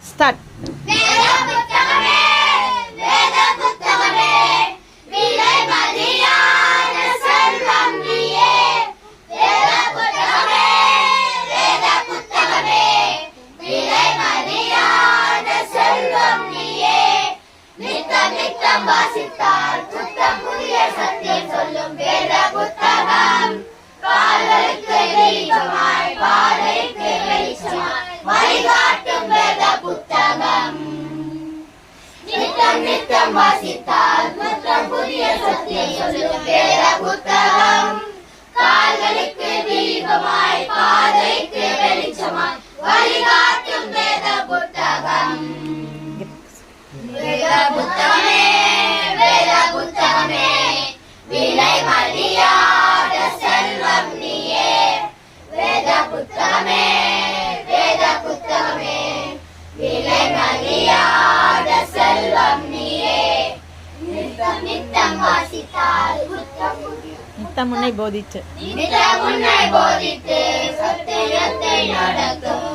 Start. வாசித்தால் புத்தம் புதிய சத்தியம் சொல்லும் வேத புத்தகம். கால்களுக்கு தீபமாய் பாதைக்கு வெளிச்சமாய் வழிகாட்டும் வேத புத்தகம். நித்தம் நித்தம் வாசித்தால் புத்தம் புதிய சத்தியம் சொல்லும் வேத புத்தகம். கால்களுக்கு தீபமாய் பாதைக்கு வெளிச்சமாய் வழிகாட்டும் வேத புத்தகம். வேத புத்தகமே வேத புத்தகமே விலை மதியாத செல்வம் நீயே. வேத புத்தகமே வேத புத்தகமே விலை மதியாத செல்வம் நீயே. நித்தம் நித்தம் வாசித்தால் புத்தம் நித்தம் உன்னை போதித்து நித்தம் உன்னை போதித்து சத்தியத்தை நடத்தும்